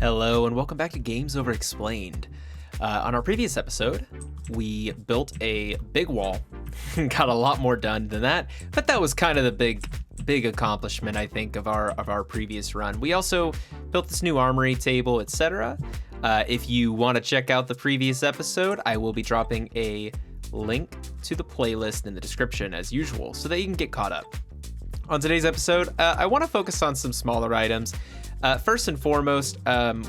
Hello and welcome back to Games Over Explained. On our previous episode, we built a big wall, got a lot more done than that, but that was kind of the big accomplishment, I think, of our previous run. We also built this new armory table, etc. If you want to check out the previous episode, I will be dropping a link to the playlist in the description as usual, so that you can get caught up. On today's episode, I want to focus on some smaller items. First and foremost,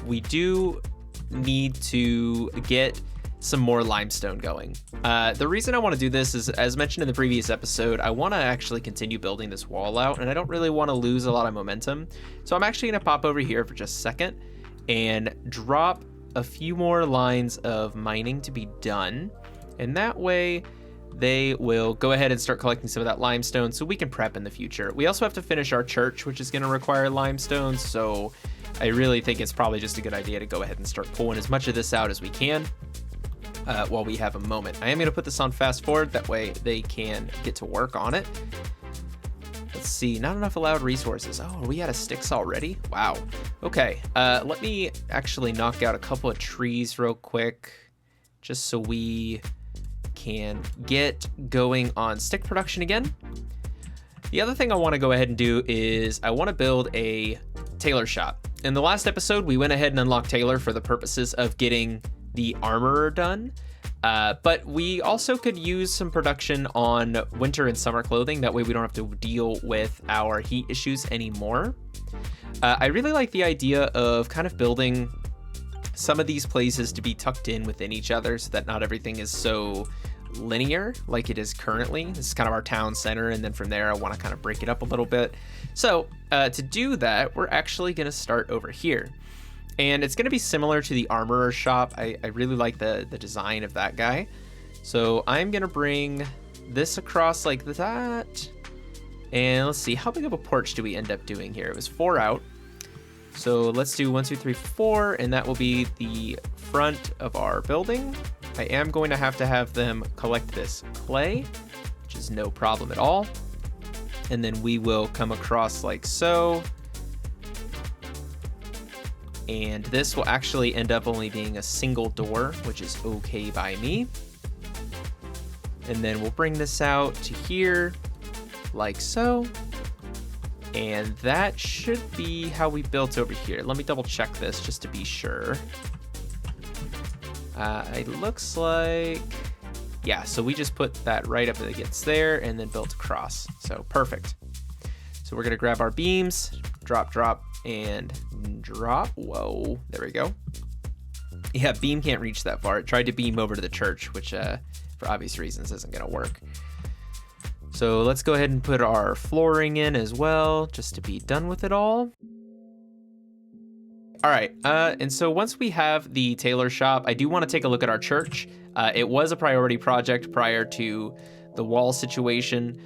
we do need to get some more limestone going. The reason I want to do this is, as mentioned in the previous episode, I want to actually continue building this wall out, and I don't really want to lose a lot of momentum. So I'm actually going to pop over here for just a second and drop a few more lines of mining to be done. And that way they will go ahead and start collecting some of that limestone so we can prep in the future. We also have to finish our church, which is going to require limestone, so I really think it's probably just a good idea to go ahead and start pulling as much of this out as we can while we have a moment. I am going to put this on fast forward, that way they can get to work on it. Let's see, not enough allowed resources. Oh, are we out of sticks already? Wow. Okay, let me actually knock out a couple of trees real quick, just so we can get going on stick production again. The other thing I want to go ahead and do is I want to build a tailor shop. In the last episode, we went ahead and unlocked Tailor for the purposes of getting the armorer done. But we also could use some production on winter and summer clothing. That way we don't have to deal with our heat issues anymore. I really like the idea of kind of building some of these places to be tucked in within each other so that not everything is so linear like it is currently. This is kind of our town center, and then from there I want to kind of break it up a little bit. So to do that, we're actually going to start over here, and it's going to be similar to the armorer shop. I really like the design of that guy, so I'm going to bring this across like that, and let's see, how big of a porch do we end up doing here? It was 4 out. So let's do 1, 2, 3, 4, and that will be the front of our building. I am going to have them collect this clay, which is no problem at all. And then we will come across like so. And this will actually end up only being a single door, which is okay by me. And then we'll bring this out to here, like so. And that should be how we built over here. Let me double check this just to be sure. It looks like, yeah, so we just put that right up against there and then built across. So perfect. So we're gonna grab our beams, drop, and drop. Whoa, there we go. Yeah, beam can't reach that far. It tried to beam over to the church, which for obvious reasons isn't gonna work. So let's go ahead and put our flooring in as well, just to be done with it all. All right, and so once we have the tailor shop, I do want to take a look at our church. It was a priority project prior to the wall situation.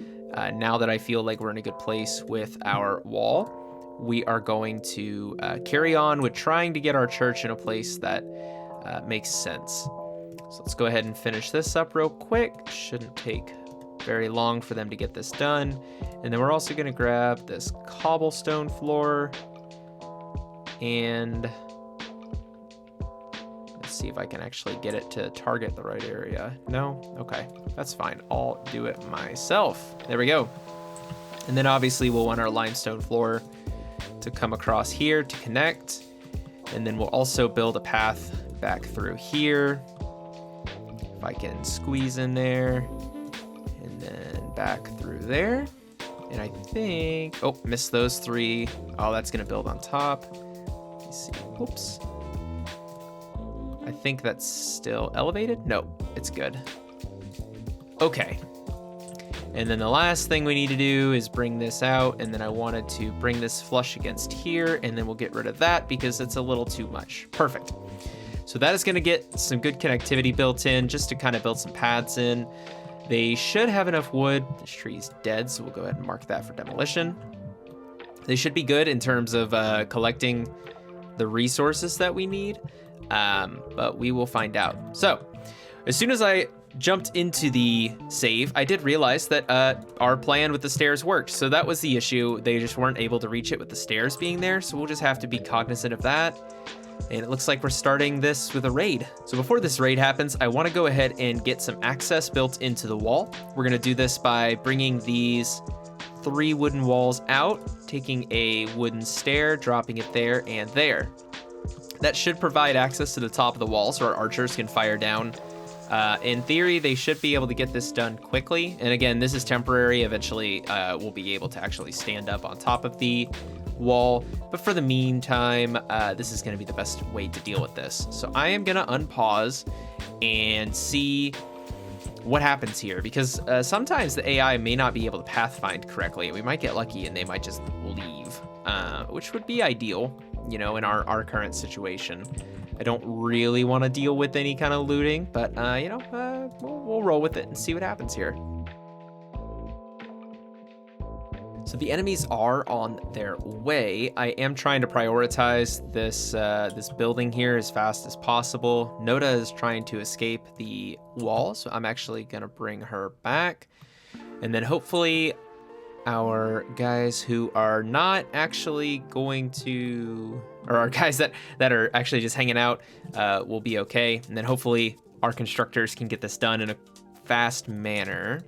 Now that I feel like we're in a good place with our wall, we are going to carry on with trying to get our church in a place that makes sense. So let's go ahead and finish this up real quick. Shouldn't take very long for them to get this done. And then we're also going to grab this cobblestone floor, and let's see if I can actually get it to target the right area. No? Okay, that's fine. I'll do it myself. There we go. And then obviously we'll want our limestone floor to come across here to connect. And then we'll also build a path back through here. If I can squeeze in there. And then back through there. And I think, oh, missed those 3. Oh, that's gonna build on top. Let me see, whoops. I think that's still elevated. No, it's good. Okay. And then the last thing we need to do is bring this out, and then I wanted to bring this flush against here, and then we'll get rid of that because it's a little too much. Perfect. So that is gonna get some good connectivity built in, just to kind of build some paths in. They should have enough wood. This tree's dead, so we'll go ahead and mark that for demolition. They should be good in terms of collecting the resources that we need, but we will find out. So as soon as I jumped into the save, I did realize that our plan with the stairs worked. So that was the issue. They just weren't able to reach it with the stairs being there. So we'll just have to be cognizant of that. And it looks like we're starting this with a raid. So before this raid happens, I want to go ahead and get some access built into the wall. We're going to do this by bringing these 3 wooden walls out, taking a wooden stair, dropping it there and there. That should provide access to the top of the wall so our archers can fire down. In theory, they should be able to get this done quickly. And again, this is temporary. Eventually, we'll be able to actually stand up on top of the wall. But for the meantime, this is going to be the best way to deal with this. So I am going to unpause and see what happens here, because sometimes the AI may not be able to pathfind correctly. We might get lucky and they might just leave, which would be ideal, you know, in our current situation. I don't really want to deal with any kind of looting, but you know, we'll roll with it and see what happens here. So the enemies are on their way. I am trying to prioritize this this building here as fast as possible. Noda is trying to escape the wall, so I'm actually gonna bring her back. And then hopefully our guys who are not actually going to, or our guys that are actually just hanging out will be okay. And then hopefully our constructors can get this done in a fast manner.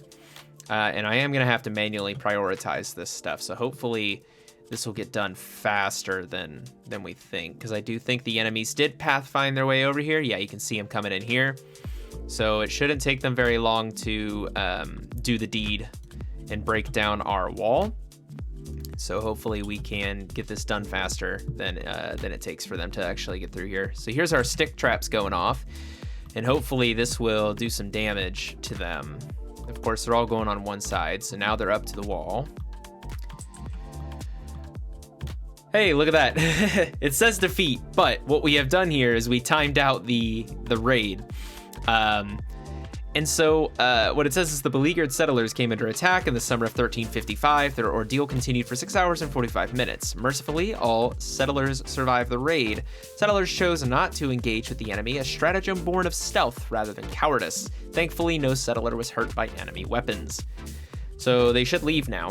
And I am going to have to manually prioritize this stuff. So hopefully this will get done faster than we think. Because I do think the enemies did pathfind their way over here. Yeah, you can see them coming in here. So it shouldn't take them very long to do the deed and break down our wall. So hopefully we can get this done faster than it takes for them to actually get through here. So here's our stick traps going off. And hopefully this will do some damage to them. Of course, they're all going on one side, so now they're up to the wall. Hey, look at that. It says defeat, but what we have done here is we timed out the raid. And so what it says is the beleaguered settlers came under attack in the summer of 1355. Their ordeal continued for 6 hours and 45 minutes. Mercifully, all settlers survived the raid. Settlers chose not to engage with the enemy, a stratagem born of stealth rather than cowardice. Thankfully, no settler was hurt by enemy weapons. So they should leave now.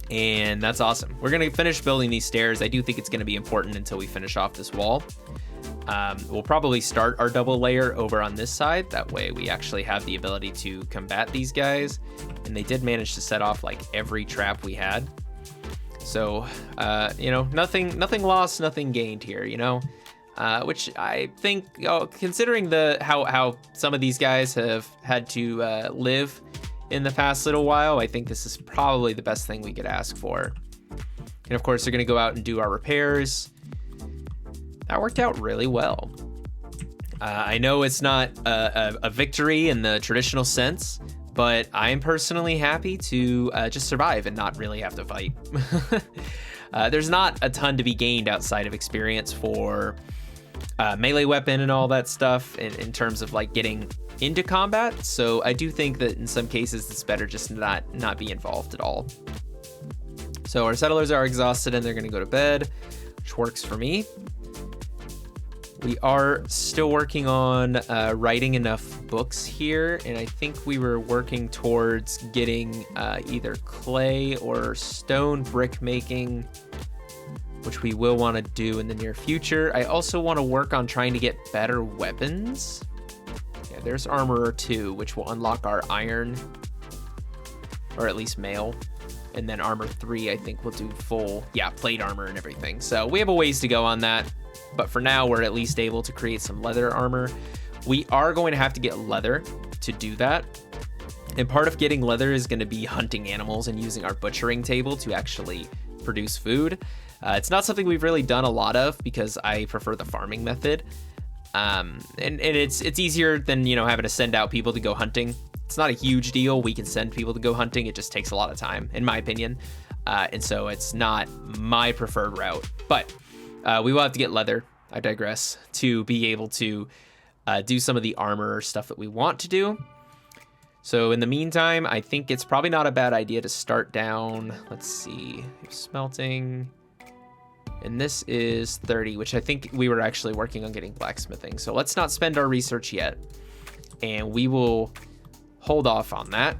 And that's awesome. We're going to finish building these stairs. I do think it's going to be important until we finish off this wall. We'll probably start our double layer over on this side. That way we actually have the ability to combat these guys. And they did manage to set off like every trap we had. So, you know, nothing lost, nothing gained here, you know, which I think, considering how some of these guys have had to live in the past little while, I think this is probably the best thing we could ask for. And of course, they're going to go out and do our repairs. That worked out really well. I know it's not a victory in the traditional sense, but I'm personally happy to just survive and not really have to fight. There's not a ton to be gained outside of experience for melee weapon and all that stuff in terms of like getting into combat. So I do think that in some cases it's better just not be involved at all. So our settlers are exhausted and they're going to go to bed, which works for me. We are still working on writing enough books here, and I think we were working towards getting either clay or stone brick making, which we will want to do in the near future. I also want to work on trying to get better weapons. Yeah, there's Armorer 2, which will unlock our iron, or at least mail. And then Armor 3, I think, will do full, plate armor and everything. So we have a ways to go on that. But for now, we're at least able to create some leather armor. We are going to have to get leather to do that. And part of getting leather is going to be hunting animals and using our butchering table to actually produce food. It's not something we've really done a lot of because I prefer the farming method. And it's easier than, you know, having to send out people to go hunting. It's not a huge deal. We can send people to go hunting. It just takes a lot of time, in my opinion. And so it's not my preferred route. But we will have to get leather, I digress, to be able to do some of the armor stuff that we want to do. So in the meantime, I think it's probably not a bad idea to start down, let's see, smelting. And this is 30, which I think we were actually working on getting blacksmithing. So let's not spend our research yet. and we will hold off on that.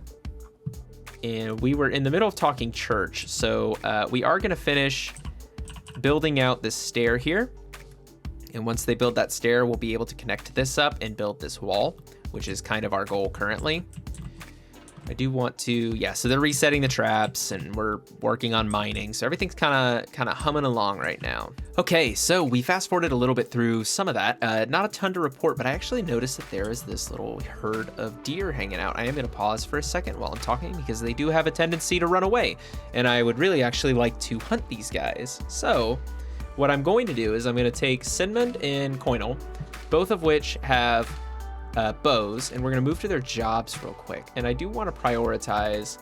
And we were in the middle of talking church, so we are going to finish building out this stair here. And once they build that stair, we'll be able to connect this up and build this wall, which is kind of our goal currently. I do want to, yeah, so they're resetting the traps and we're working on mining. So everything's kind of humming along right now. Okay, so we fast forwarded a little bit through some of that. Not a ton to report, but I actually noticed that there is this little herd of deer hanging out. I am going to pause for a second while I'm talking because they do have a tendency to run away. And I would really actually like to hunt these guys. So what I'm going to do is I'm going to take Cinnamon and Coinel, both of which have bows, and we're going to move to their jobs real quick. And I do want to prioritize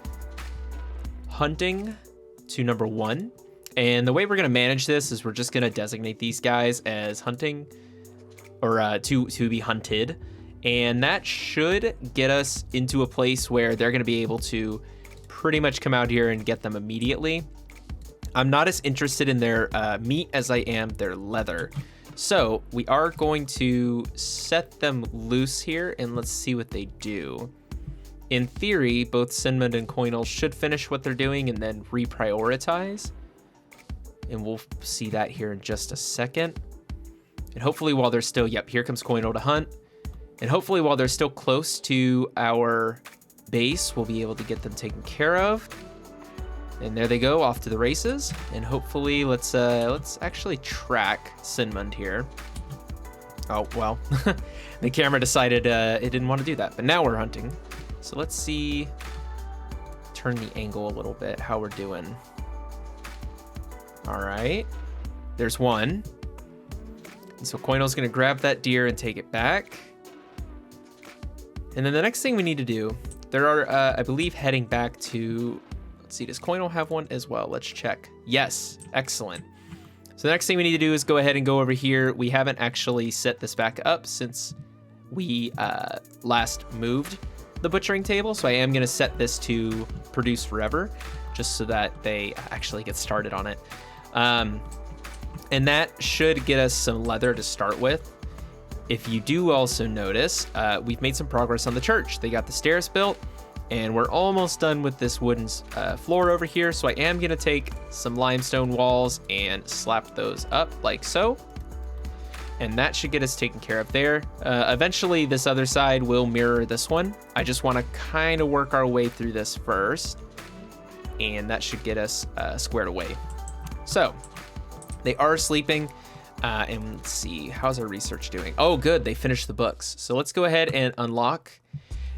hunting to number 1. And the way we're going to manage this is we're just going to designate these guys as hunting, or to be hunted. And that should get us into a place where they're going to be able to pretty much come out here and get them immediately. I'm not as interested in their meat as I am their leather. So we are going to set them loose here and let's see what they do. In theory, both Cinnamon and Coinel should finish what they're doing and then reprioritize. And we'll see that here in just a second. And hopefully while they're still, yep, here comes Coinel to hunt. And hopefully while they're still close to our base, we'll be able to get them taken care of. And there they go, off to the races. And hopefully, let's actually track Cinnamon here. Oh, well, the camera decided it didn't want to do that, but now we're hunting. So let's see, turn the angle a little bit, how we're doing. All right, there's one. And so Coinel's gonna grab that deer and take it back. And then the next thing we need to do, there are, I believe, heading back to, let's see, does Coinel have one as well? Let's check. Yes, excellent. So the next thing we need to do is go ahead and go over here. We haven't actually set this back up since we last moved the butchering table. So I am gonna set this to produce forever, just so that they actually get started on it. And that should get us some leather to start with. If you do also notice, we've made some progress on the church. They got the stairs built. And we're almost done with this wooden floor over here. So I am going to take some limestone walls and slap those up like so. And that should get us taken care of there. Eventually, this other side will mirror this one. I just want to kind of work our way through this first. And that should get us squared away. So they are sleeping. And let's see, how's our research doing? Oh, good. They finished the books. So let's go ahead and unlock.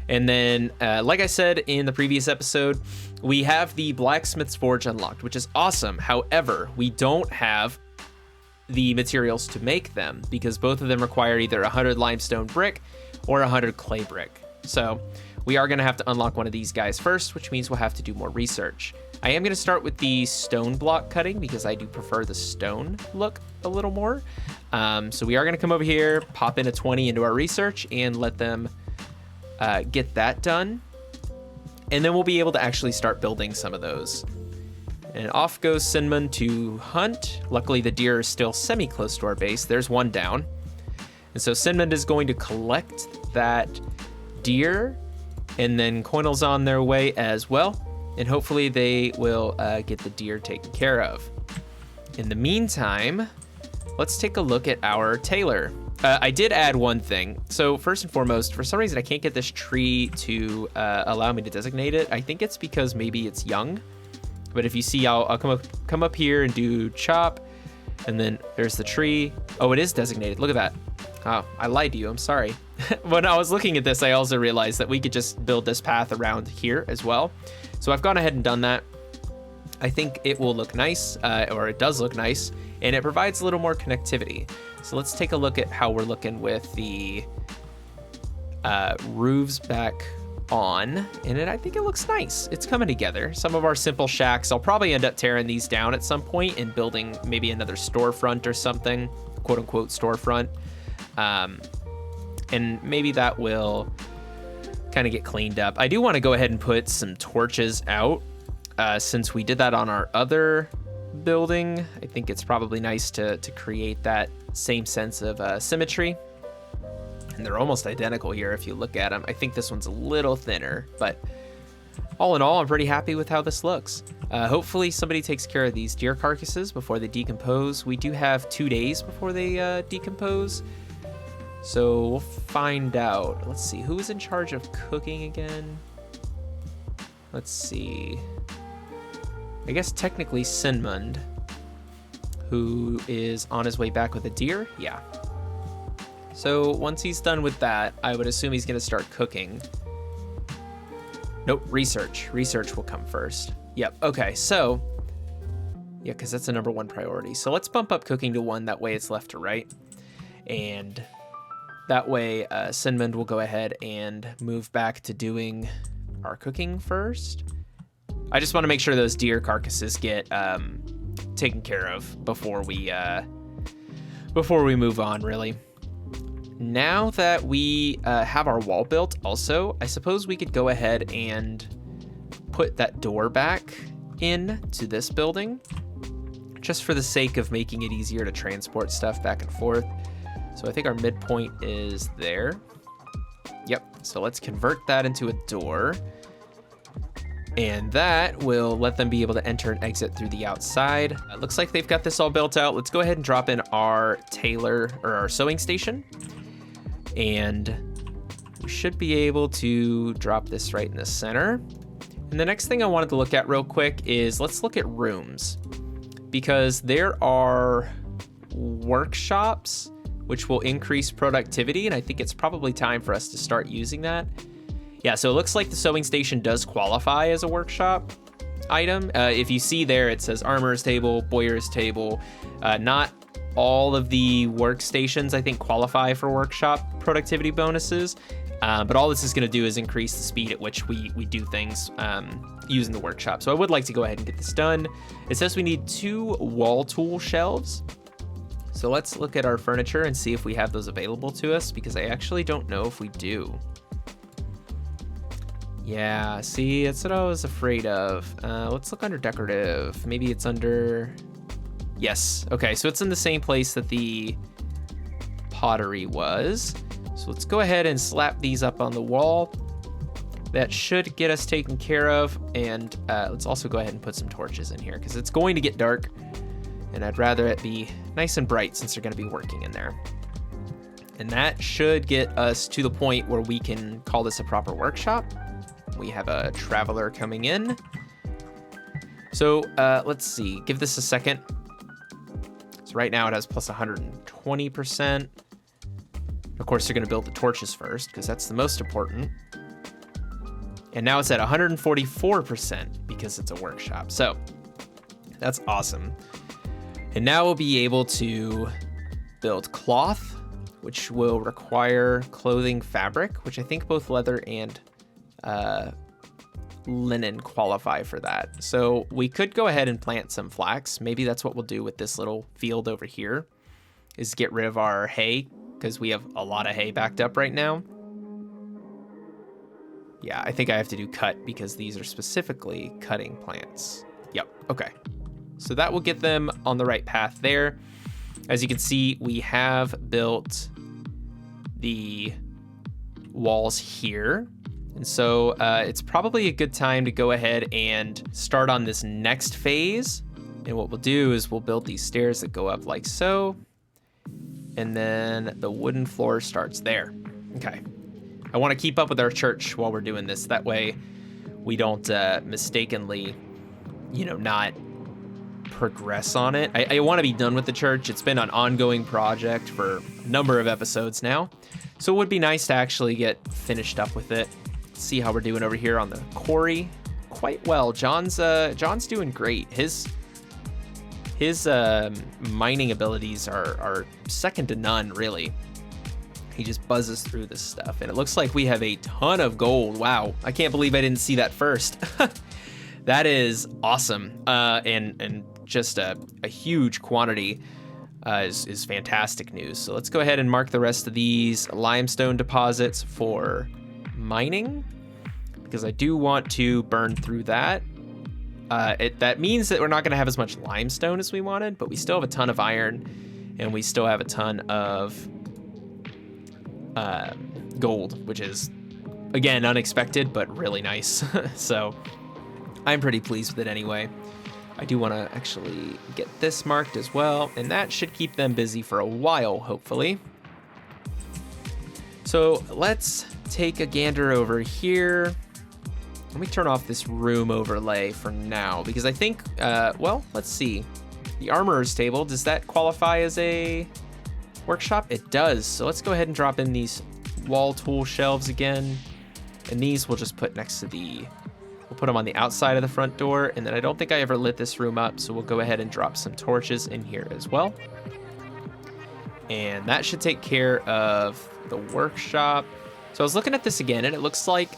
And then, like I said in the previous episode, we have the Blacksmith's Forge unlocked, which is awesome. However, we don't have the materials to make them because both of them require either 100 limestone brick or 100 clay brick. So we are going to have to unlock one of these guys first, which means we'll have to do more research. I am going to start with the stone block cutting because I do prefer the stone look a little more. So we are going to come over here, pop in a 20 into our research and let them get that done, and then we'll be able to actually start building some of those. And off goes Cinnamon to hunt. Luckily the deer are still semi close to our base. There's one down, and so Cinnamon is going to collect that deer, and then Coinel's on their way as well, and hopefully they will get the deer taken care of. In the meantime, let's take a look at our Tailor. I did add one thing. So first and foremost, for some reason, I can't get this tree to allow me to designate it. I think it's because maybe it's young. But if you see, I'll come up here and do chop. And then there's the tree. Oh, it is designated. Look at that. Oh, I lied to you. I'm sorry. When I was looking at this, I also realized that we could just build this path around here as well. So I've gone ahead and done that. I think it will look nice, or it does look nice, and it provides a little more connectivity. So let's take a look at how we're looking with the roofs back on, and I think it looks nice. It's coming together. Some of our simple shacks, I'll probably end up tearing these down at some point and building maybe another storefront or something, quote unquote storefront. And maybe that will kind of get cleaned up. I do want to go ahead and put some torches out since we did that on our other building. I think it's probably nice to create that same sense of symmetry. And And they're almost identical here if you look at them. I think this one's a little thinner, but all in all, I'm pretty happy with how this looks. Hopefully somebody takes care of these deer carcasses before they decompose. We do have 2 days before they decompose, so we'll find out. Let's see, who is in charge of cooking again? Let's see. I guess technically Sinmund, who is on his way back with a deer. Yeah. So once he's done with that, I would assume he's going to start cooking. Nope, research. Research will come first. Yep, okay, so... yeah, because that's the #1 priority. So let's bump up cooking to 1, that way it's left to right. And that way Sinmund will go ahead and move back to doing our cooking first. I just want to make sure those deer carcasses get taken care of before we move on, really. Now that we have our wall built also, I suppose we could go ahead and put that door back in to this building, just for the sake of making it easier to transport stuff back and forth. So I think our midpoint is there. Yep, so let's convert that into a door. And that will let them be able to enter and exit through the outside. It looks like they've got this all built out. Let's go ahead and drop in our tailor, or our sewing station. And we should be able to drop this right in the center. And the next thing I wanted to look at real quick is let's look at rooms, because there are workshops which will increase productivity, and I think it's probably time for us to start using that. Yeah, so it looks like the sewing station does qualify as a workshop item. If you see there, it says armorer's table, bowyer's table. Not all of the workstations, I think, qualify for workshop productivity bonuses, but all this is going to do is increase the speed at which we do things using the workshop. So I would like to go ahead and get this done. It says we need 2 wall tool shelves. So let's look at our furniture and see if we have those available to us, because I actually don't know if we do. Yeah, see, that's what I was afraid of. Let's look under decorative. Maybe it's under... yes, okay, so it's in the same place that the pottery was. So let's go ahead and slap these up on the wall. That should get us taken care of. And let's also go ahead and put some torches in here, because it's going to get dark, and I'd rather it be nice and bright since they're going to be working in there. And that should get us to the point where we can call this a proper workshop. We have a traveler coming in. So let's see, give this a second. So right now it has plus 120%. Of course, they're going to build the torches first, because that's the most important. And now it's at 144% because it's a workshop. So that's awesome. And now we'll be able to build cloth, which will require clothing fabric, which I think both leather and linen qualify for that. So we could go ahead and plant some flax. Maybe that's what we'll do with this little field over here, is get rid of our hay, because we have a lot of hay backed up right now. Yeah, I think I have to do cut, because these are specifically cutting plants. Yep, okay. So that will get them on the right path there. As you can see, we have built the walls here. And so it's probably a good time to go ahead and start on this next phase. And what we'll do is we'll build these stairs that go up like so. And then the wooden floor starts there. Okay. I want to keep up with our church while we're doing this. That way we don't mistakenly, not progress on it. I want to be done with the church. It's been an ongoing project for a number of episodes now. So it would be nice to actually get finished up with it. See how we're doing over here on the quarry. Quite well. John's doing great. His mining abilities are second to none, really. He just buzzes through this stuff, and it looks like we have a ton of gold. Wow, I can't believe I didn't see that first. That is awesome, and just a huge quantity is fantastic news. So let's go ahead and mark the rest of these limestone deposits for mining, because I do want to burn through that. That means that we're not going to have as much limestone as we wanted, but we still have a ton of iron, and we still have a ton of gold, which is, again, unexpected, but really nice. So I'm pretty pleased with it anyway. I do want to actually get this marked as well, and that should keep them busy for a while, hopefully. So let's take a gander over here. Let me turn off this room overlay for now, because I think, well, let's see. The armorer's table, does that qualify as a workshop? It does. So let's go ahead and drop in these wall tool shelves again. And these we'll just put next to we'll put them on the outside of the front door. And then I don't think I ever lit this room up, so we'll go ahead and drop some torches in here as well. And that should take care of the workshop. So I was looking at this again, and it looks like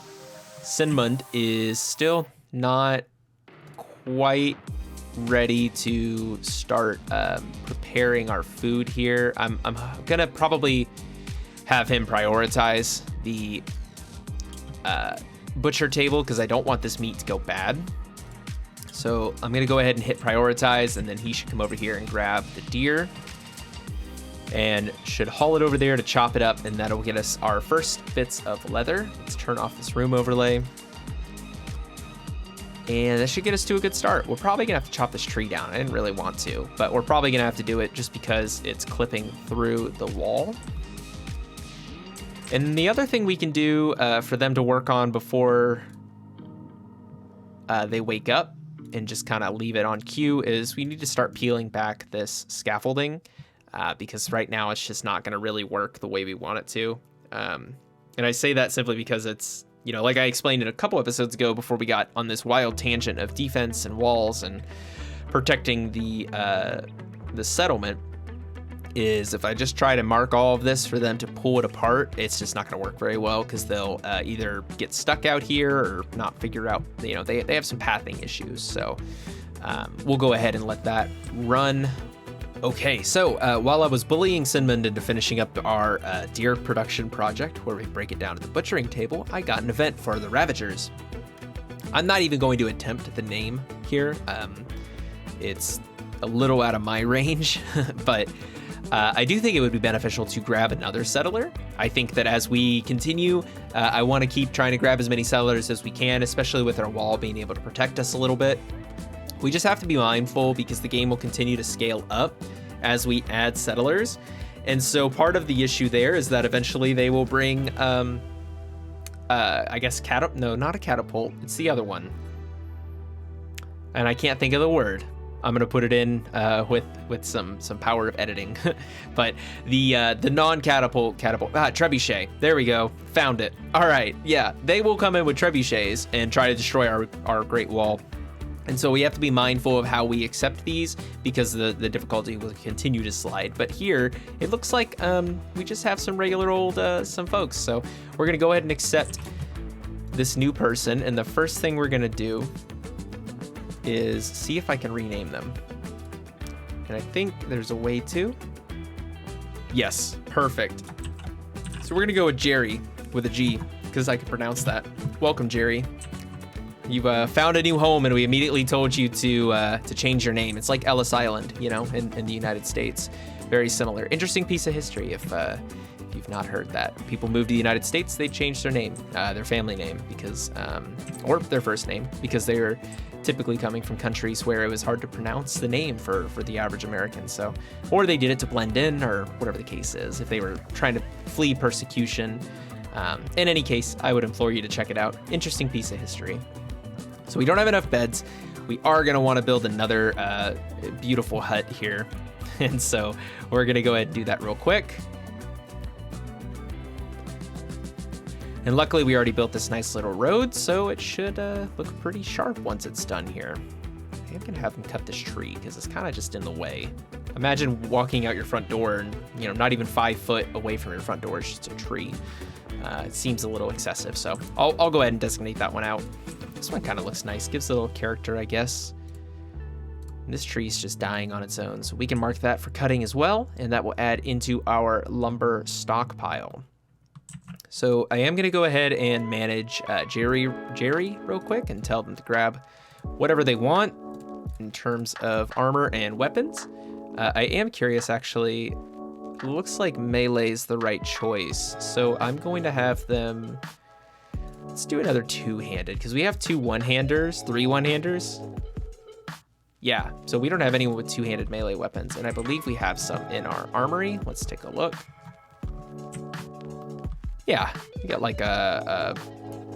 Sinmund is still not quite ready to start preparing our food here. I'm gonna probably have him prioritize the butcher table because I don't want this meat to go bad. So I'm gonna go ahead and hit prioritize, and then he should come over here and grab the deer and should haul it over there to chop it up, and that'll get us our first bits of leather. Let's turn off this room overlay. And that should get us to a good start. We're probably gonna have to chop this tree down. I didn't really want to, but we're probably gonna have to do it just because it's clipping through the wall. And the other thing we can do for them to work on before they wake up and just kind of leave it on cue is we need to start peeling back this scaffolding because right now it's just not gonna really work the way we want it to. And I say that simply because it's, you know, like I explained it a couple episodes ago before we got on this wild tangent of defense and walls and protecting the settlement, is if I just try to mark all of this for them to pull it apart, it's just not going to work very well because they'll either get stuck out here or not figure out, you know, they have some pathing issues. So we'll go ahead and let that run. Okay, so while I was bullying Sinmund into finishing up our deer production project, where we break it down to the butchering table, I got an event for the Ravagers. I'm not even going to attempt the name here. It's a little out of my range, but I do think it would be beneficial to grab another settler. I think that as we continue, I want to keep trying to grab as many settlers as we can, especially with our wall being able to protect us a little bit. We just have to be mindful because the game will continue to scale up as we add settlers. And so part of the issue there is that eventually they will bring, I guess, no, not a catapult. It's the other one. And I can't think of the word. I'm gonna put it in with some power of editing. But the non-catapult, trebuchet. There we go, found it. All right, yeah, they will come in with trebuchets and try to destroy our Great Wall. And so we have to be mindful of how we accept these because the difficulty will continue to slide. But here, it looks like we just have some regular old some folks. So we're gonna go ahead and accept this new person. And the first thing we're gonna do is see if I can rename them. And I think there's a way to. Yes, perfect. So we're gonna go with Jerry with a G because I can pronounce that. Welcome, Jerry. You've found a new home, and we immediately told you to change your name. It's like Ellis Island, you know, in the United States. Very similar. Interesting piece of history if you've not heard that. People moved to the United States, they changed their name, their family name, because or their first name, because they were typically coming from countries where it was hard to pronounce the name for the average American. So, or they did it to blend in, or whatever the case is, if they were trying to flee persecution. In any case, I would implore you to check it out. Interesting piece of history. So we don't have enough beds. We are going to want to build another beautiful hut here. And so we're going to go ahead and do that real quick. And luckily we already built this nice little road, so it should look pretty sharp once it's done here. I think I'm going to have them cut this tree because it's kind of just in the way. Imagine walking out your front door and, you know, not even 5 foot away from your front door is just a tree. It seems a little excessive, so I'll go ahead and designate that one out. This one kind of looks nice, gives a little character, I guess. And this tree's just dying on its own, so we can mark that for cutting as well, and that will add into our lumber stockpile. So I am going to go ahead and manage Jerry real quick and tell them to grab whatever they want in terms of armor and weapons. I am curious, actually, looks like melee is the right choice. So I'm going to have them, let's do another two-handed, because we have 2 one-handers, 3 one-handers. Yeah, so we don't have anyone with 2-handed melee weapons, and I believe we have some in our armory. Let's take a look. Yeah, we got like a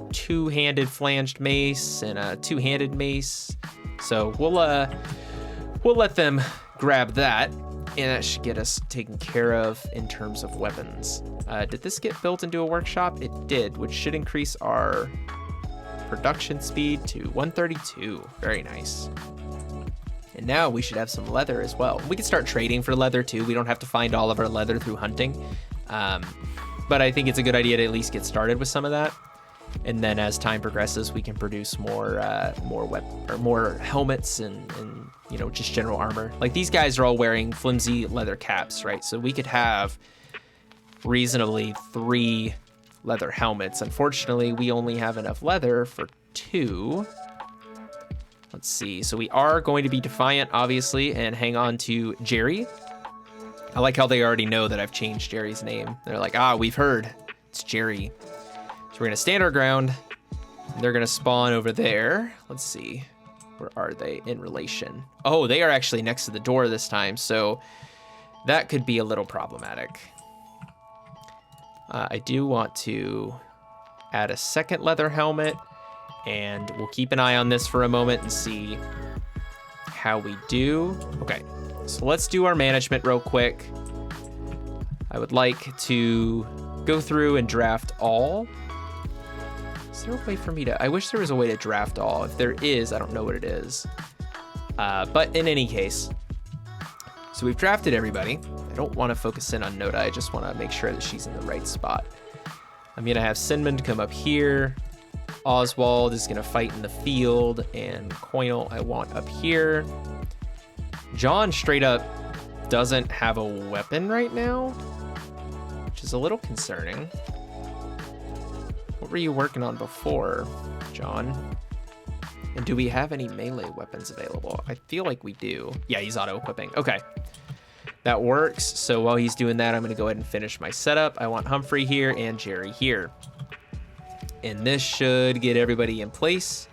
2-handed flanged mace and a 2-handed mace. So we'll let them grab that, and that should get us taken care of in terms of weapons. Did this get built into a workshop? It did, which should increase our production speed to 132. Very nice. And now we should have some leather as well. We can start trading for leather too. We don't have to find all of our leather through hunting. But I think it's a good idea to at least get started with some of that. And then as time progresses, we can produce more helmets and you know, just general armor. Like these guys are all wearing flimsy leather caps, right? So we could have reasonably 3 leather helmets. Unfortunately, we only have enough leather for 2. Let's see. So we are going to be defiant, obviously, and hang on to Jerry. I like how they already know that I've changed Jerry's name. They're like, we've heard. It's Jerry. So we're going to stand our ground. And they're going to spawn over there. Let's see. Where are they in relation? Oh, they are actually next to the door this time. So that could be a little problematic. I do want to add a second leather helmet. And we'll keep an eye on this for a moment and see how we do. Okay, so let's do our management real quick. I would like to go through and draft all. Is there a way for me to, I wish there was a way to draft all. If there is, I don't know what it is. But in any case, so we've drafted everybody. I don't want to focus in on Noda. I just want to make sure that she's in the right spot. I'm going to have Cinnamon come up here. Oswald is going to fight in the field, and Coinel I want up here. John straight up doesn't have a weapon right now, which is a little concerning. What were you working on before, John? And do we have any melee weapons available? I feel like we do. Yeah, he's auto-equipping. Okay, that works. So while he's doing that, I'm going to go ahead and finish my setup. I want Humphrey here and Jerry here. And this should get everybody in place.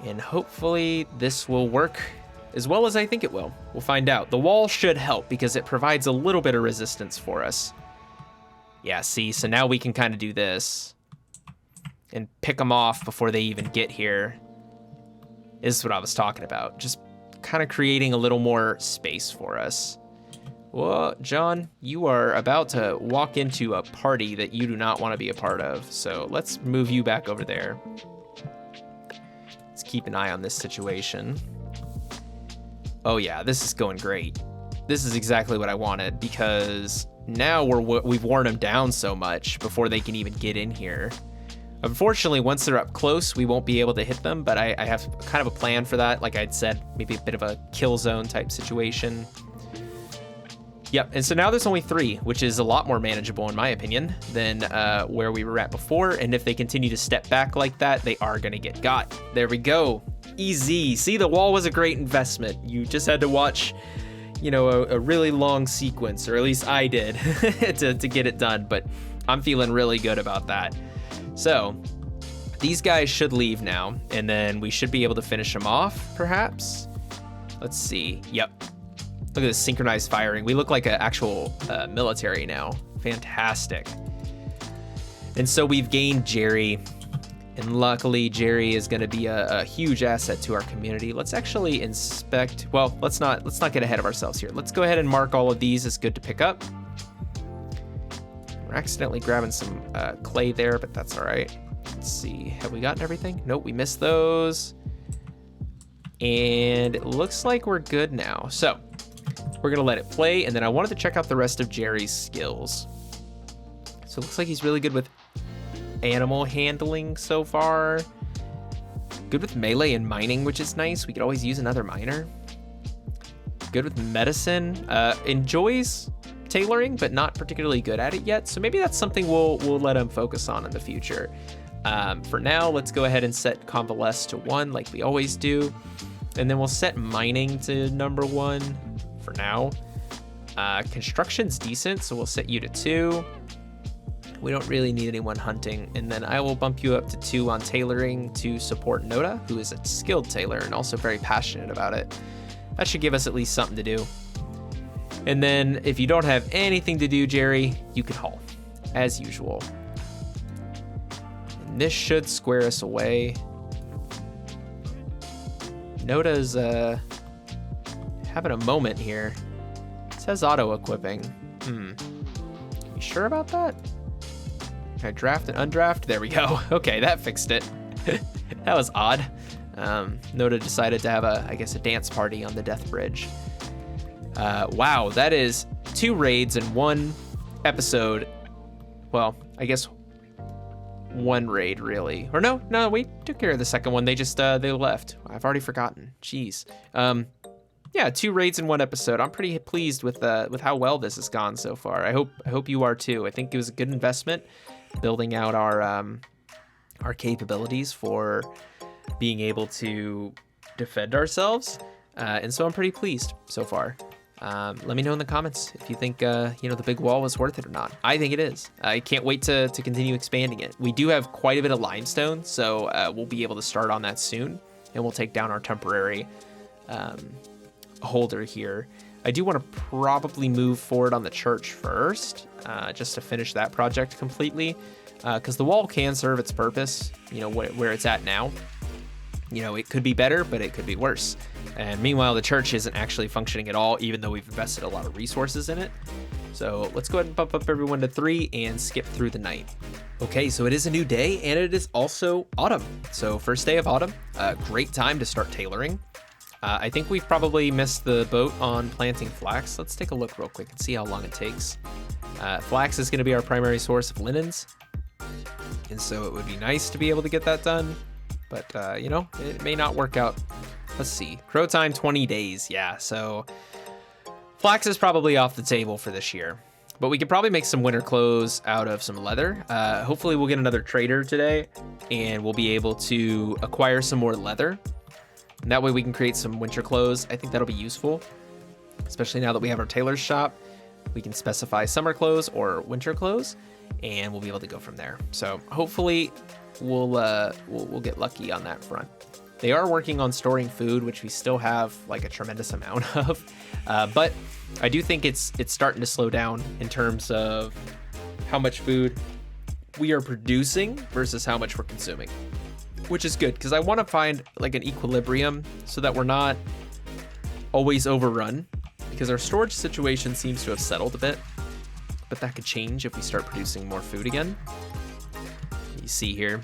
And hopefully this will work as well as I think it will. We'll find out. The wall should help because it provides a little bit of resistance for us. Yeah, see, so now we can kind of do this and pick them off before they even get here. This is what I was talking about. Just kind of creating a little more space for us. Well, John, you are about to walk into a party that you do not want to be a part of. So let's move you back over there. Let's keep an eye on this situation. Oh yeah, this is going great. This is exactly what I wanted because now we've worn them down so much before they can even get in here. Unfortunately, once they're up close, we won't be able to hit them, but I have kind of a plan for that. Like I'd said, maybe a bit of a kill zone type situation. Yep, and so now there's only 3, which is a lot more manageable in my opinion than where we were at before. And if they continue to step back like that, they are gonna get got. There we go, easy. See, the wall was a great investment. You just had to watch, you know, a really long sequence, or at least I did, to get it done. But I'm feeling really good about that. So these guys should leave now, and then we should be able to finish them off, perhaps. Let's see, yep. Look at this synchronized firing. We look like an actual military now. Fantastic. And so we've gained Jerry, and luckily Jerry is going to be a huge asset to our community. Let's actually inspect. Well, let's not get ahead of ourselves here. Let's go ahead and mark all of these as good to pick up. We're accidentally grabbing some clay there, but that's all right. Let's see. Have we gotten everything? Nope, we missed those. And it looks like we're good now. So we're gonna let it play, and then I wanted to check out the rest of Jerry's skills. So it looks like he's really good with animal handling so far. Good with melee and mining, which is nice. We could always use another miner. Good with medicine. Enjoys tailoring, but not particularly good at it yet. So maybe that's something we'll let him focus on in the future. For now, let's go ahead and set convalesce to 1 like we always do. And then we'll set mining to number 1 for now. Construction's decent, so we'll set you to 2. We don't really need anyone hunting. And then I will bump you up to 2 on tailoring to support Noda, who is a skilled tailor and also very passionate about it. That should give us at least something to do. And then if you don't have anything to do, Jerry, you can haul, as usual. And this should square us away. Noda's having a moment here. It says auto-equipping. You sure about that? Can I draft and undraft? There we go. Okay, that fixed it. That was odd. Noda decided to have I guess a dance party on the Death Bridge. Wow, that is 2 raids in 1 episode. Well, I guess 1 raid really. Or no, we took care of the second one. They just they left. I've already forgotten. Jeez. Yeah, 2 raids in 1 episode. I'm pretty pleased with how well this has gone so far. I hope you are too. I think it was a good investment building out our capabilities for being able to defend ourselves. And so I'm pretty pleased so far. Let me know in the comments if you think the big wall was worth it or not. I think it is. I can't wait to continue expanding it. We do have quite a bit of limestone, so we'll be able to start on that soon, and we'll take down our temporary holder here. I do want to probably move forward on the church first, just to finish that project completely, because the wall can serve its purpose, where it's at now. It could be better, but it could be worse. And meanwhile, the church isn't actually functioning at all, even though we've invested a lot of resources in it. So let's go ahead and bump up everyone to 3 and skip through the night. Okay, so it is a new day, and it is also autumn. So first day of autumn, great time to start tailoring. I think we've probably missed the boat on planting flax. Let's take a look real quick and see how long it takes. Flax is going to be our primary source of linens, and so it would be nice to be able to get that done. But, it may not work out. Let's see. Grow time, 20 days. Yeah, so flax is probably off the table for this year. But we could probably make some winter clothes out of some leather. Hopefully we'll get another trader today, and we'll be able to acquire some more leather. And that way we can create some winter clothes. I think that'll be useful, especially now that we have our tailor's shop. We can specify summer clothes or winter clothes, and we'll be able to go from there. So hopefully we'll get lucky on that front. They are working on storing food, which we still have like a tremendous amount of, but I do think it's starting to slow down in terms of how much food we are producing versus how much we're consuming, which is good because I want to find like an equilibrium so that we're not always overrun, because our storage situation seems to have settled a bit, but that could change if we start producing more food again. You see here,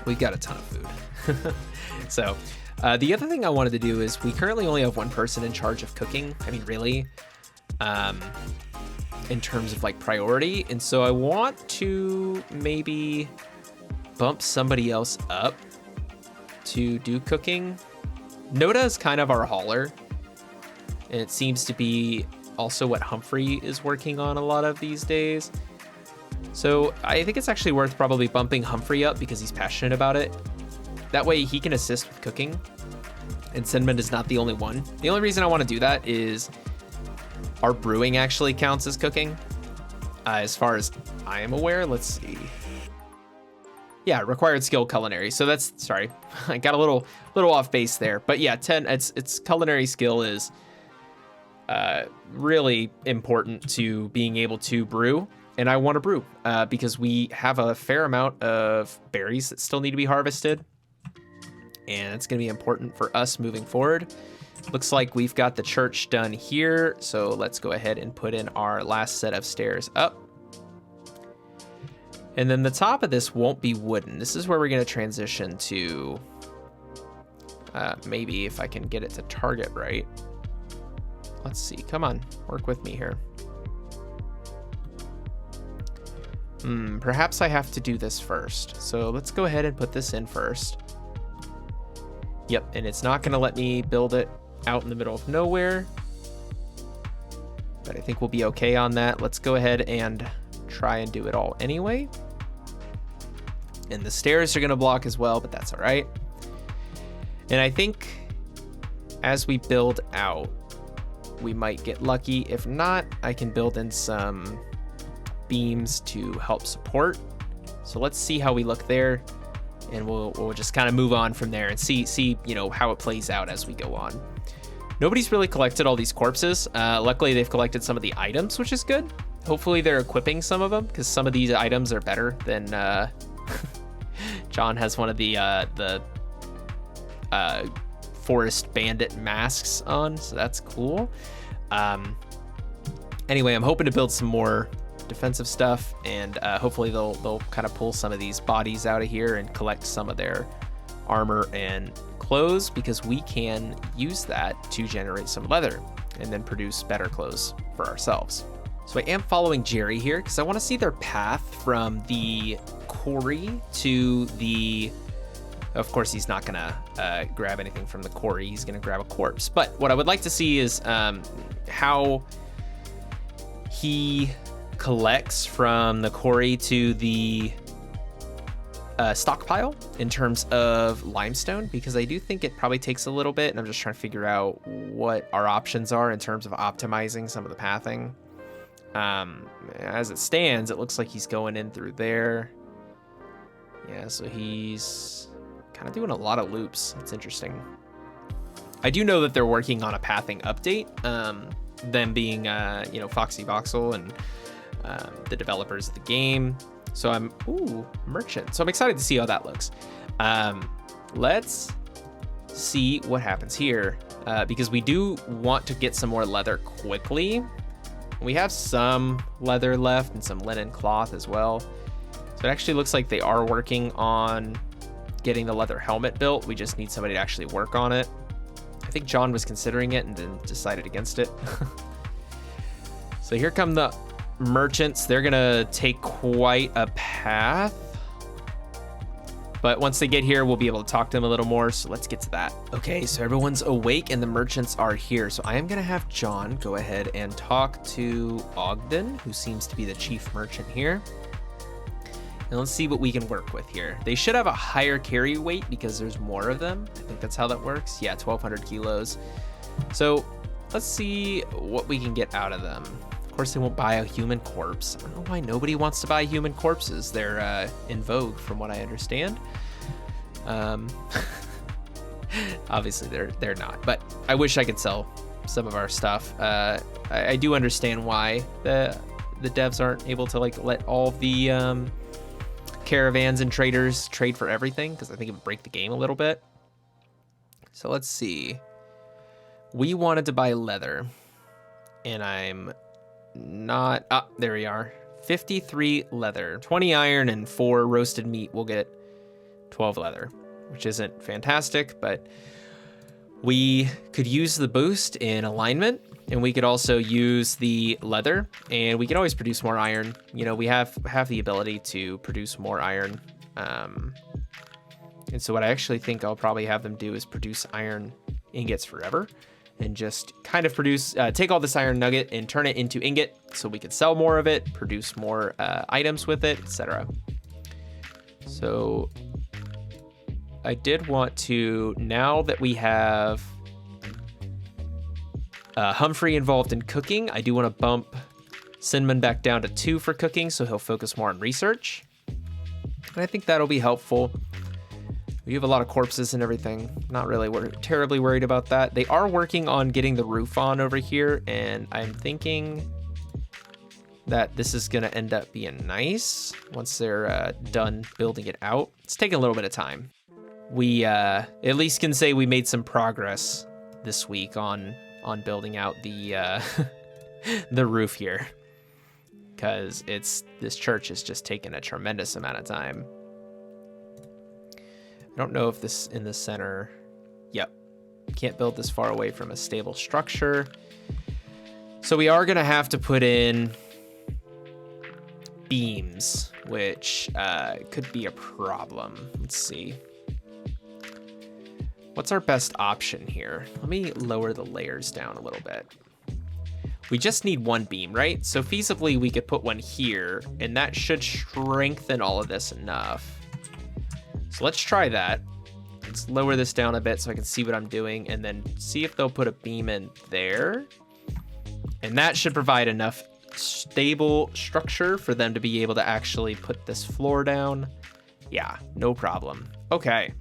we've got a ton of food. So the other thing I wanted to do is we currently only have 1 person in charge of cooking. I mean, really, in terms of like priority. And so I want to maybe bump somebody else up to do cooking. Noda is kind of our hauler, and it seems to be also what Humphrey is working on a lot of these days. So I think it's actually worth probably bumping Humphrey up because he's passionate about it. That way he can assist with cooking, and Cinnamon is not the only one. The only reason I want to do that is our brewing actually counts as cooking, as far as I am aware. Let's see. Yeah, required skill culinary. So that's, sorry, I got a little off base there. But yeah, 10. It's culinary skill is really important to being able to brew. And I want to brew because we have a fair amount of berries that still need to be harvested. And it's going to be important for us moving forward. Looks like we've got the church done here. So let's go ahead and put in our last set of stairs up. And then the top of this won't be wooden. This is where we're going to transition to, maybe if I can get it to target right. Let's see. Come on, work with me here. Perhaps I have to do this first. So let's go ahead and put this in first. Yep, and it's not going to let me build it out in the middle of nowhere. But I think we'll be okay on that. Let's go ahead and try and do it all anyway. And the stairs are going to block as well, but that's all right. And I think as we build out, we might get lucky. If not, I can build in some beams to help support. So let's see how we look there, and we'll just kind of move on from there and see you know, how it plays out as we go on. Nobody's really collected all these corpses. Luckily, they've collected some of the items, which is good. Hopefully, they're equipping some of them, because some of these items are better than... John has one of the forest bandit masks on, so that's cool. Anyway, I'm hoping to build some more defensive stuff, and hopefully they'll kind of pull some of these bodies out of here and collect some of their armor and clothes, because we can use that to generate some leather and then produce better clothes for ourselves. So I am following Jerry here because I want to see their path from the quarry to the... Of course, he's not gonna grab anything from the quarry. He's gonna grab a corpse. But what I would like to see is how he collects from the quarry to the stockpile in terms of limestone, because I do think it probably takes a little bit, and I'm just trying to figure out what our options are in terms of optimizing some of the pathing. As it stands, it looks like he's going in through there. Yeah, so he's kind of doing a lot of loops. It's interesting. I do know that they're working on a pathing update, them being, you know, Foxy Voxel and the developers of the game. So I'm, merchant. So I'm excited to see how that looks. Let's see what happens here, because we do want to get some more leather quickly. We have some leather left and some linen cloth as well. So it actually looks like they are working on getting the leather helmet built. We just need somebody to actually work on it. I think John was considering it and then decided against it. So here come the merchants. They're gonna take quite a path, but once they get here, we'll be able to talk to them a little more. So let's get to that. Okay, so everyone's awake and the merchants are here. So I am gonna have John go ahead and talk to Ogden, who seems to be the chief merchant here. And let's see what we can work with here. They should have a higher carry weight because there's more of them. I think that's how that works. Yeah, 1,200 kilos. So let's see what we can get out of them. Of course, they won't buy a human corpse. I don't know why nobody wants to buy human corpses. They're in vogue, from what I understand. Obviously, they're not. But I wish I could sell some of our stuff. I do understand why the devs aren't able to like let all of the caravans and traders trade for everything, because I think it would break the game a little bit. So let's see. We wanted to buy leather, and I'm not... there we are. 53 leather, 20 iron, and 4 roasted meat. We'll get 12 leather, which isn't fantastic, but we could use the boost in alignment, and we could also use the leather, and we can always produce more iron. You know, we have the ability to produce more iron. And so what I actually think I'll probably have them do is produce iron ingots forever, and just kind of produce, take all this iron nugget and turn it into ingot so we can sell more of it, produce more items with it, etc. So I did want to, now that we have Humphrey involved in cooking, I do want to bump Cinnamon back down to 2 for cooking, so he'll focus more on research. And I think that'll be helpful. We have a lot of corpses and everything. Not really terribly worried about that. They are working on getting the roof on over here, and I'm thinking that this is going to end up being nice once they're done building it out. It's taking a little bit of time. We at least can say we made some progress this week on building out the the roof here, because this church is just taking a tremendous amount of time. I don't know if this in the center. Yep, can't build this far away from a stable structure, so we are gonna have to put in beams, which could be a problem. Let's see. What's our best option here? Let me lower the layers down a little bit. We just need 1 beam, right? So feasibly, we could put one here, and that should strengthen all of this enough. So let's try that. Let's lower this down a bit so I can see what I'm doing, and then see if they'll put a beam in there. And that should provide enough stable structure for them to be able to actually put this floor down. Yeah, no problem. Okay.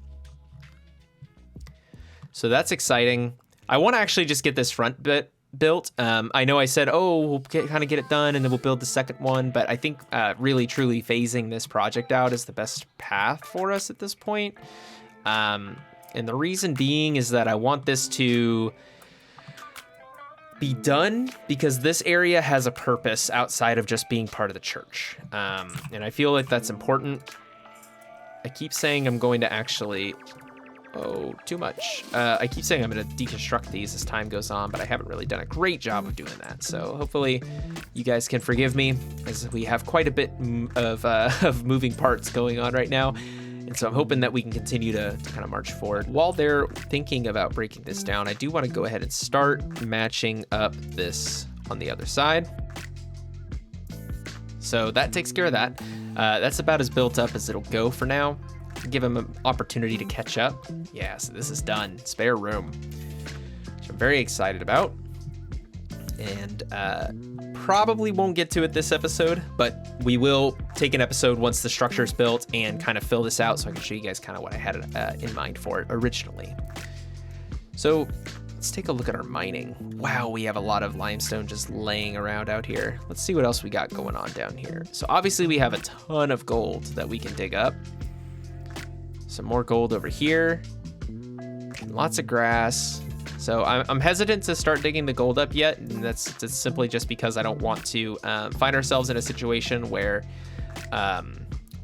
So that's exciting. I want to actually just get this front bit built. I know I said, oh, we'll kind of get it done and then we'll build the second one, but I think really truly phasing this project out is the best path for us at this point. And the reason being is that I want this to be done because this area has a purpose outside of just being part of the church. And I feel like that's important. I keep saying I'm going to actually... Oh, too much. I keep saying I'm going to deconstruct these as time goes on, but I haven't really done a great job of doing that. So hopefully you guys can forgive me, as we have quite a bit of moving parts going on right now. And so I'm hoping that we can continue to kind of march forward. While they're thinking about breaking this down, I do want to go ahead and start matching up this on the other side. So that takes care of that. That's about as built up as it'll go for now. Give him an opportunity to catch up. Yeah, so this is done. Spare room, which I'm very excited about. And probably won't get to it this episode, but we will take an episode once the structure is built and kind of fill this out so I can show you guys kind of what I had in mind for it originally. So let's take a look at our mining. Wow, we have a lot of limestone just laying around out here. Let's see what else we got going on down here. So obviously we have a ton of gold that we can dig up. Some more gold over here. Lots of grass. So I'm hesitant to start digging the gold up yet, and that's simply just because I don't want to find ourselves in a situation where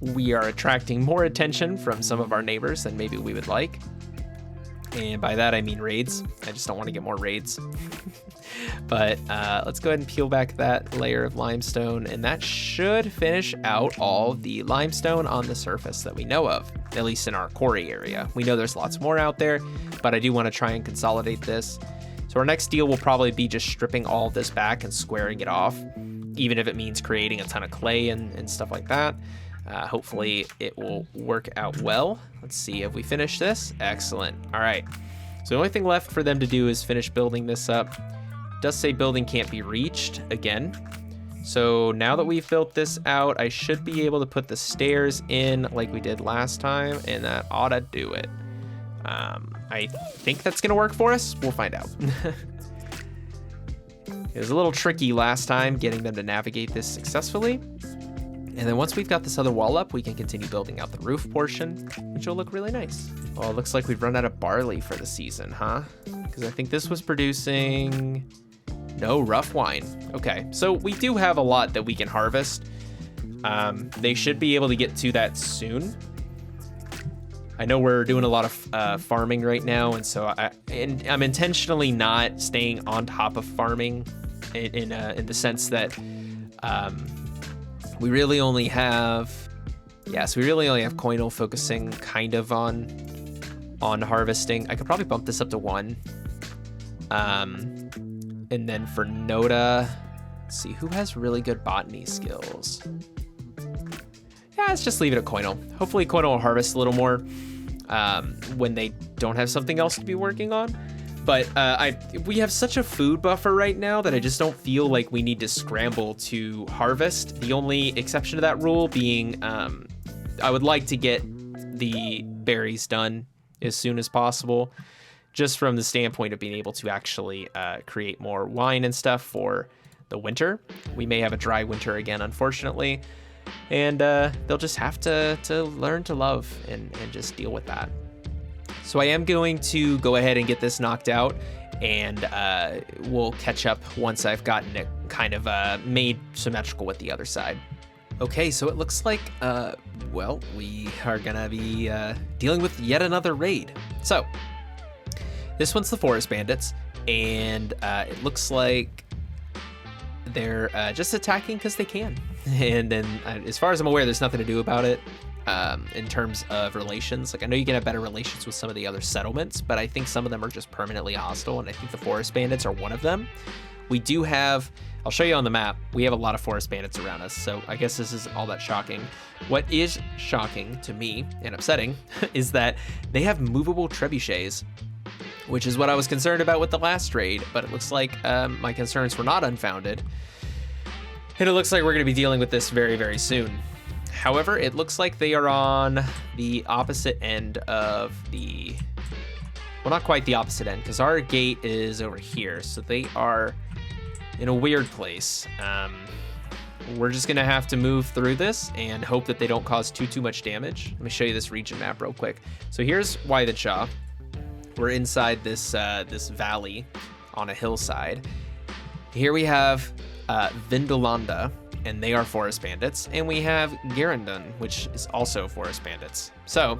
we are attracting more attention from some of our neighbors than maybe we would like. And by that I mean raids. I just don't want to get more raids. But let's go ahead and peel back that layer of limestone, and that should finish out all the limestone on the surface that we know of, at least in our quarry area. We know there's lots more out there, but I do want to try and consolidate this. So our next deal will probably be just stripping all of this back and squaring it off, even if it means creating a ton of clay and stuff like that. Hopefully it will work out well. Let's see if we finish this. Excellent. All right. So the only thing left for them to do is finish building this up. It does say building can't be reached again. So now that we've built this out, I should be able to put the stairs in like we did last time, and that ought to do it. I think that's going to work for us. We'll find out. It was a little tricky last time getting them to navigate this successfully. And then once we've got this other wall up, we can continue building out the roof portion, which will look really nice. Oh, it looks like we've run out of barley for the season, huh? Because I think this was producing... No, rough wine. Okay, so we do have a lot that we can harvest. They should be able to get to that soon. I know we're doing a lot of farming right now, and so I'm intentionally not staying on top of farming in the sense that we really only have Coinal focusing kind of on harvesting. I could probably bump this up to 1. And then for Noda, let's see, who has really good botany skills? Yeah, let's just leave it at Coinal. Hopefully Coinal will harvest a little more when they don't have something else to be working on. But we have such a food buffer right now that I just don't feel like we need to scramble to harvest. The only exception to that rule being I would like to get the berries done as soon as possible, just from the standpoint of being able to actually create more wine and stuff for the winter. We may have a dry winter again, unfortunately, and they'll just have to learn to love and just deal with that. So I am going to go ahead and get this knocked out, and we'll catch up once I've gotten it kind of made symmetrical with the other side. Okay, so it looks like, well, we are gonna be dealing with yet another raid. So this one's the Forest Bandits, and it looks like they're just attacking because they can. And then as far as I'm aware, there's nothing to do about it in terms of relations. Like, I know you can have better relations with some of the other settlements, but I think some of them are just permanently hostile, and I think the Forest Bandits are one of them. We do have, I'll show you on the map, we have a lot of Forest Bandits around us, so I guess this isn't all that shocking. What is shocking to me and upsetting is that they have movable trebuchets which is what I was concerned about with the last raid, but it looks like my concerns were not unfounded. And it looks like we're going to be dealing with this very, very soon. However, it looks like they are on the opposite end of the... Well, not quite the opposite end, because our gate is over here. So they are in a weird place. We're just going to have to move through this and hope that they don't cause too much damage. Let me show you this region map real quick. So here's Wythenshawe. We're inside this this valley on a hillside. Here we have Vindolanda, and they are forest bandits, and we have Garandon, which is also forest bandits. So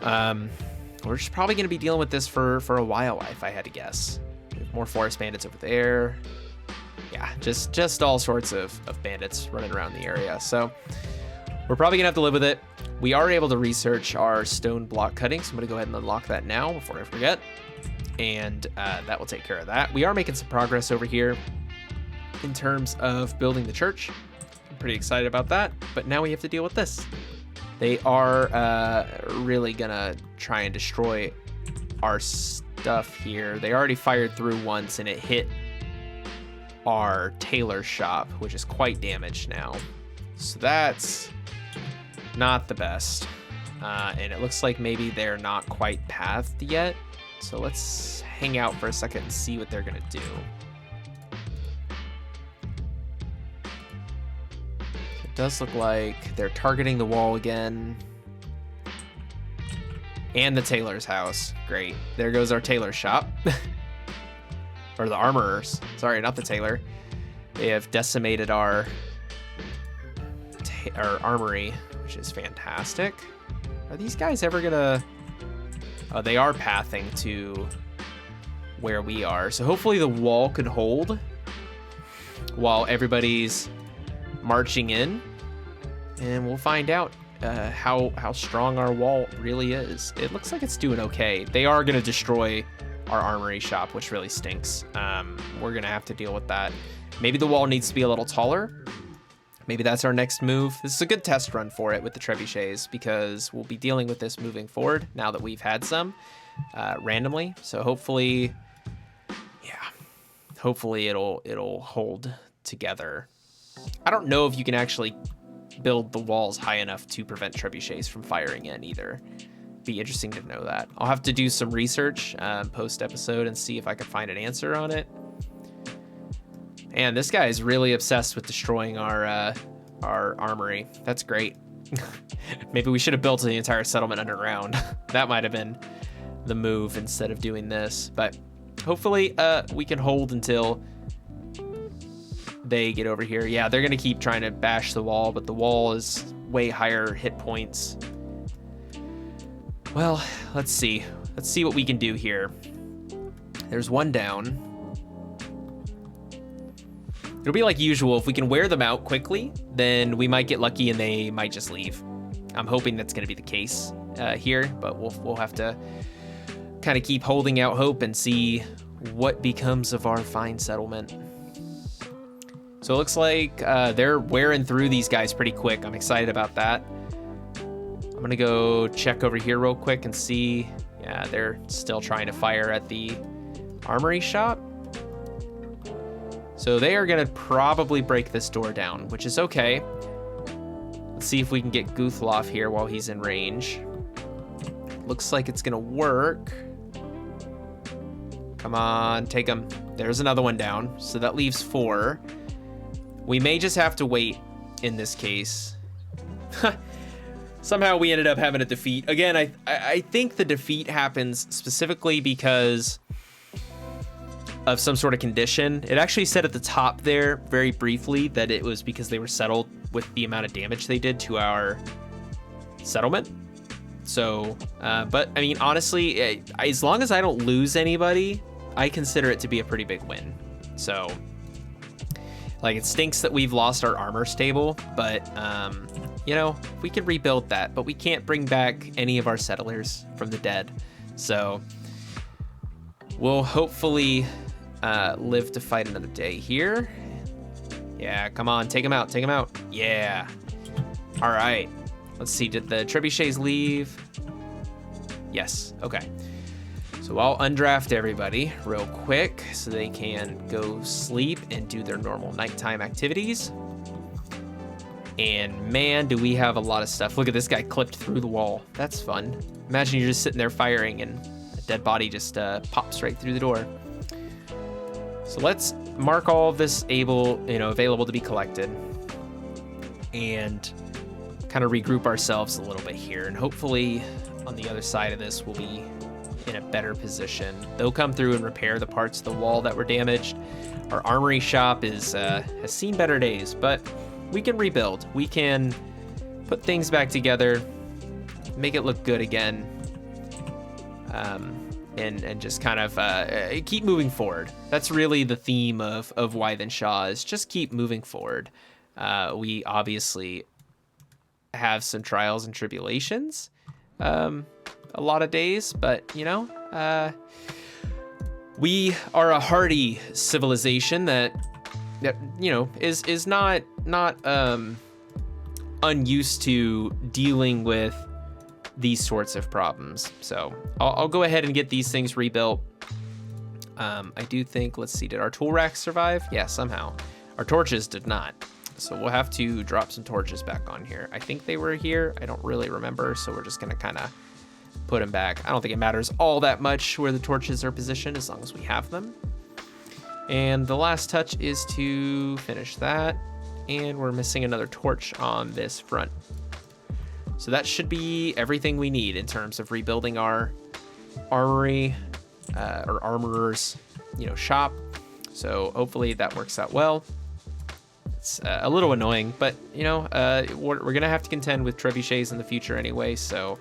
we're just probably going to be dealing with this for a while, if I had to guess. More forest bandits over there. Yeah, just all sorts of bandits running around the area. So we're probably gonna have to live with it. We are able to research our stone block cutting, so I'm gonna go ahead and unlock that now before I forget. And that will take care of that. We are making some progress over here in terms of building the church. I'm pretty excited about that, but now we have to deal with this. They are really gonna try and destroy our stuff here. They already fired through once and it hit our Tailor shop, which is quite damaged now. So that's not the best. And it looks like maybe they're not quite pathed yet. So let's hang out for a second and see what they're gonna do. It does look like they're targeting the wall again. And the Tailor's house. Great. There goes our Tailor shop. Or the armorers. Sorry, not the Tailor. They have decimated our armory, which is fantastic. Are these guys ever gonna... Oh, they are pathing to where we are. So hopefully the wall could hold while everybody's marching in. And we'll find out how strong our wall really is. It looks like it's doing okay. They are gonna destroy our armory shop, which really stinks. We're gonna have to deal with that. Maybe the wall needs to be a little taller. Maybe that's our next move. This is a good test run for it with the trebuchets, because we'll be dealing with this moving forward now that we've had some randomly. So hopefully, yeah, hopefully it'll hold together. I don't know if you can actually build the walls high enough to prevent trebuchets from firing in either. Be interesting to know that. I'll have to do some research post episode and see if I can find an answer on it. And this guy is really obsessed with destroying our armory. That's great. Maybe we should have built the entire settlement underground. That might have been the move instead of doing this. But hopefully we can hold until they get over here. Yeah, they're gonna keep trying to bash the wall, but the wall is way higher hit points. Well, let's see. Let's see what we can do here. There's one down. It'll be like usual. If we can wear them out quickly, then we might get lucky and they might just leave. I'm hoping that's going to be the case here, but we'll have to kind of keep holding out hope and see what becomes of our fine settlement. So it looks like they're wearing through these guys pretty quick. I'm excited about that. I'm gonna go check over here real quick and see. Yeah, they're still trying to fire at the armory shop. So they are gonna probably break this door down, which is okay. Let's see if we can get Guthloff here while he's in range. Looks like it's gonna work. Come on, take him. There's another one down. So that leaves 4. We may just have to wait in this case. Somehow we ended up having a defeat. Again, I think the defeat happens specifically because of some sort of condition. It actually said at the top there, very briefly, that it was because they were settled with the amount of damage they did to our settlement. So, but I mean, honestly, as long as I don't lose anybody, I consider it to be a pretty big win. So, like, it stinks that we've lost our armor stable, but, you know, we can rebuild that, but we can't bring back any of our settlers from the dead. So we'll hopefully live to fight another day here. Yeah, come on, take him out, take him out. Yeah. All right. Let's see, did the trebuchets leave? Yes, okay. So So I'll undraft everybody real quick so they can go sleep and do their normal nighttime activities. And man, do we have a lot of stuff. Look at this guy clipped through the wall. That's fun. Imagine you're just sitting there firing and a dead body just pops right through the door. So let's mark all of this available to be collected and kind of regroup ourselves a little bit here. And hopefully on the other side of this, we'll be in a better position. They'll come through and repair the parts of the wall that were damaged. Our armory shop has seen better days, but we can rebuild. We can put things back together, make it look good again, and just kind of keep moving forward. That's really the theme of Why Then Shaw, is just keep moving forward. We obviously have some trials and tribulations, a lot of days, but we are a hardy civilization that is not unused to dealing with these sorts of problems. So I'll go ahead and get these things rebuilt. I do think, let's see, did our tool racks survive? Yeah, somehow. Our torches did not. So we'll have to drop some torches back on here. I think they were here. I don't really remember, so we're just gonna kind of put them back. I don't think it matters all that much where the torches are positioned as long as we have them. And the last touch is to finish that. And we're missing another torch on this front. So that should be everything we need in terms of rebuilding our armory, or armorer's, shop. So hopefully that works out well. It's a little annoying, but we're gonna have to contend with trebuchets in the future anyway. So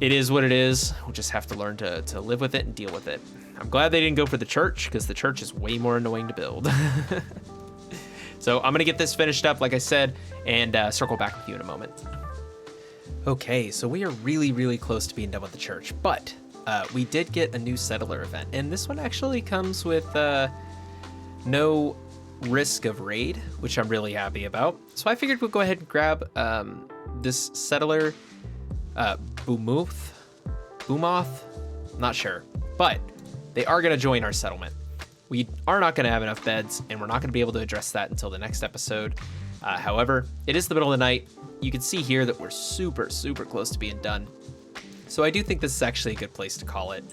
it is what it is. We'll just have to learn to live with it and deal with it. I'm glad they didn't go for the church, because the church is way more annoying to build. So I'm gonna get this finished up, like I said, and circle back with you in a moment. Okay, so we are really, really close to being done with the church, but we did get a new settler event, and this one actually comes with no risk of raid, which I'm really happy about. So I figured we'll go ahead and grab this settler, Boomoth, not sure, but they are going to join our settlement. We are not going to have enough beds, and we're not going to be able to address that until the next episode. However, it is the middle of the night. You can see here that we're super, super close to being done. So I do think this is actually a good place to call it.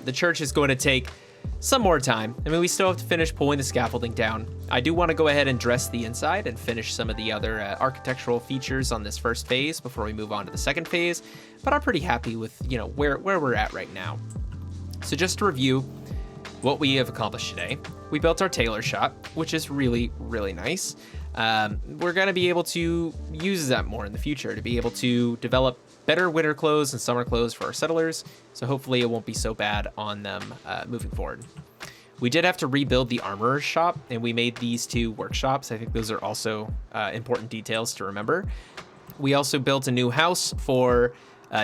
The church is going to take some more time. I mean, we still have to finish pulling the scaffolding down. I do want to go ahead and dress the inside and finish some of the other architectural features on this first phase before we move on to the second phase. But I'm pretty happy with, where we're at right now. So just to review what we have accomplished today, we built our tailor shop, which is really, really nice. We're going to be able to use that more in the future to be able to develop better winter clothes and summer clothes for our settlers. So hopefully it won't be so bad on them moving forward. We did have to rebuild the armorer's shop, and we made these two workshops. I think those are also important details to remember. We also built a new house for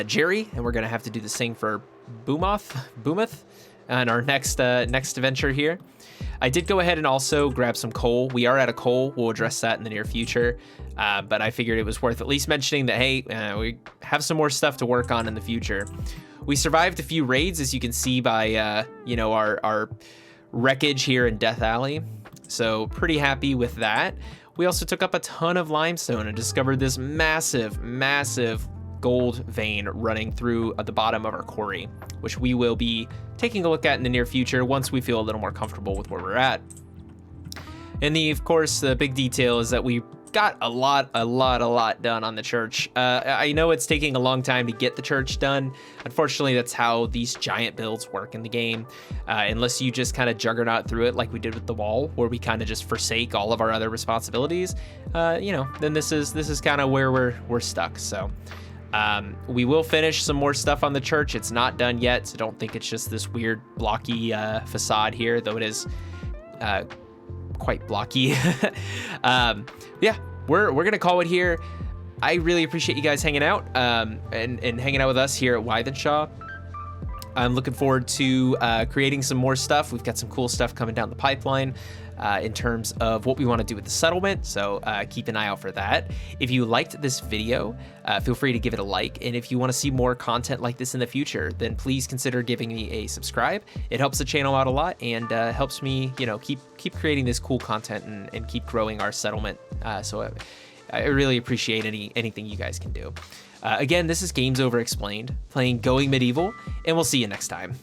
Jerry, and we're going to have to do the same for Boomoth, and our next adventure here. I did go ahead and also grab some coal. We are out of coal. We'll address that in the near future. But I figured it was worth at least mentioning that, hey, we have some more stuff to work on in the future. We survived a few raids, as you can see by, our wreckage here in Death Alley. So pretty happy with that. We also took up a ton of limestone and discovered this massive, massive gold vein running through at the bottom of our quarry, which we will be taking a look at in the near future once we feel a little more comfortable with where we're at. And of course, the big detail is that we got a lot done on the church. I know it's taking a long time to get the church done. Unfortunately, that's how these giant builds work in the game. Unless you just kind of juggernaut through it like we did with the wall, where we kind of just forsake all of our other responsibilities, then this is kind of where we're stuck. So we will finish some more stuff on the church. It's not done yet, so don't think it's just this weird blocky facade here, though it is quite blocky. Yeah, we're gonna call it here. I really appreciate you guys hanging out and hanging out with us here at Why Then Shaw. I'm looking forward to creating some more stuff. We've got some cool stuff coming down the pipeline in terms of what we want to do with the settlement, so keep an eye out for that. If you liked this video, feel free to give it a like, and if you want to see more content like this in the future, then please consider giving me a subscribe. It helps the channel out a lot and helps me, you know, keep creating this cool content and keep growing our settlement. So I really appreciate anything you guys can do. Again, this is Games Over Explained, playing Going Medieval, and we'll see you next time.